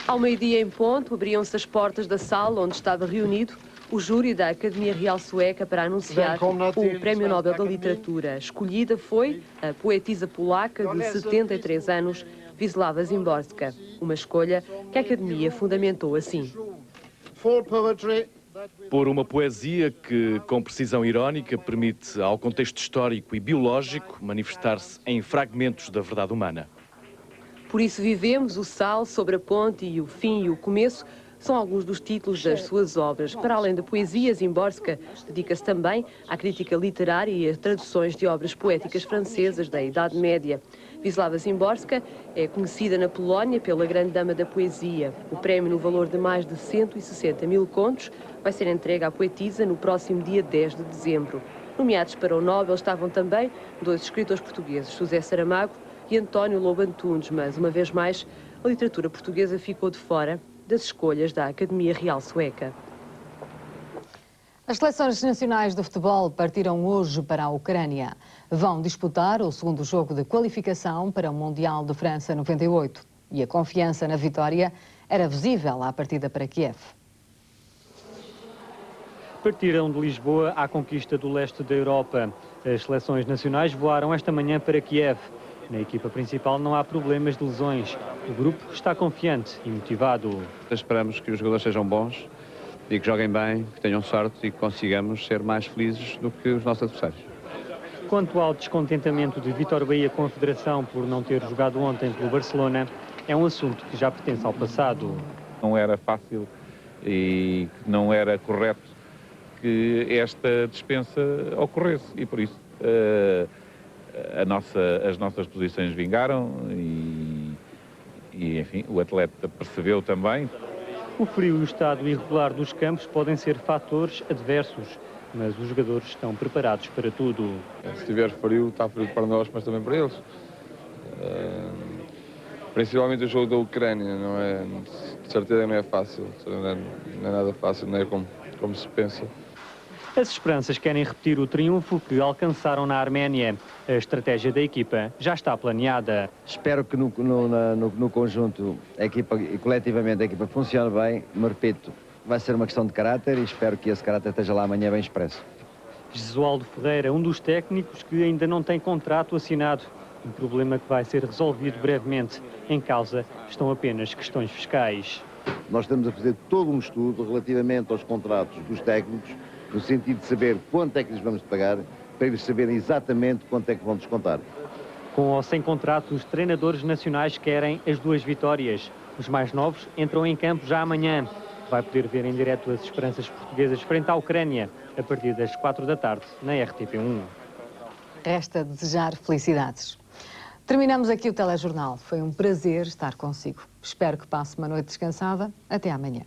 [SPEAKER 4] Ao meio-dia em ponto, abriam-se as portas da sala onde estava reunido o júri da Academia Real Sueca para anunciar o Prémio Nobel da Literatura. Escolhida foi a poetisa polaca de 73 anos, Wisława Szymborska. Uma escolha que a Academia fundamentou assim.
[SPEAKER 8] Por uma poesia que, com precisão irónica, permite ao contexto histórico e biológico manifestar-se em fragmentos da verdade humana.
[SPEAKER 4] Por isso vivemos, o sal sobre a ponte e o fim e o começo são alguns dos títulos das suas obras. Para além da poesia, Szymborska dedica-se também à crítica literária e a traduções de obras poéticas francesas da Idade Média. Wisława Szymborska é conhecida na Polónia pela grande dama da poesia. O prémio, no valor de mais de 160 mil contos, vai ser entregue à poetisa no próximo dia 10 de dezembro. Nomeados para o Nobel estavam também 2 escritores portugueses, José Saramago e António Lobo Antunes, mas, uma vez mais, a literatura portuguesa ficou de fora das escolhas da Academia Real Sueca.
[SPEAKER 1] As seleções nacionais de futebol partiram hoje para a Ucrânia. Vão disputar o segundo jogo de qualificação para o Mundial de França 98. E a confiança na vitória era visível à partida para Kiev.
[SPEAKER 26] Partiram de Lisboa à conquista do leste da Europa. As seleções nacionais voaram esta manhã para Kiev. Na equipa principal não há problemas de lesões. O grupo está confiante e motivado.
[SPEAKER 19] Esperamos que os jogadores sejam bons e que joguem bem, que tenham sorte e que consigamos ser mais felizes do que os nossos adversários.
[SPEAKER 26] Quanto ao descontentamento de Vítor Bahia com a Federação por não ter jogado ontem pelo Barcelona, é um assunto que já pertence ao passado.
[SPEAKER 20] Não era fácil e não era correto que esta dispensa ocorresse e por isso as nossas posições vingaram e, enfim, o atleta percebeu também.
[SPEAKER 26] O frio e o estado irregular dos campos podem ser fatores adversos, mas os jogadores estão preparados para tudo.
[SPEAKER 21] Se tiver frio, está frio para nós, mas também para eles. Principalmente o jogo da Ucrânia, não é? De certeza não é fácil, não é nada fácil, não é como se pensa.
[SPEAKER 26] As esperanças querem repetir o triunfo que alcançaram na Arménia. A estratégia da equipa já está planeada.
[SPEAKER 22] Espero que no conjunto a equipa e coletivamente a equipa funcione bem. Me repito, vai ser uma questão de caráter e espero que esse caráter esteja lá amanhã bem expresso.
[SPEAKER 26] Jesualdo Ferreira, um dos técnicos que ainda não tem contrato assinado. Um problema que vai ser resolvido brevemente. Em causa estão apenas questões fiscais.
[SPEAKER 16] Nós estamos a fazer todo um estudo relativamente aos contratos dos técnicos, no sentido de saber quanto é que lhes vamos pagar, para eles saberem exatamente quanto é que vão descontar.
[SPEAKER 26] Com ou sem contrato, os treinadores nacionais querem as 2 vitórias. Os mais novos entram em campo já amanhã.
[SPEAKER 5] vai poder ver em direto as esperanças portuguesas frente à Ucrânia a partir das 4 da tarde na RTP1.
[SPEAKER 1] Resta desejar felicidades. Terminamos aqui o telejornal. Foi um prazer estar consigo. Espero que passe uma noite descansada. Até amanhã.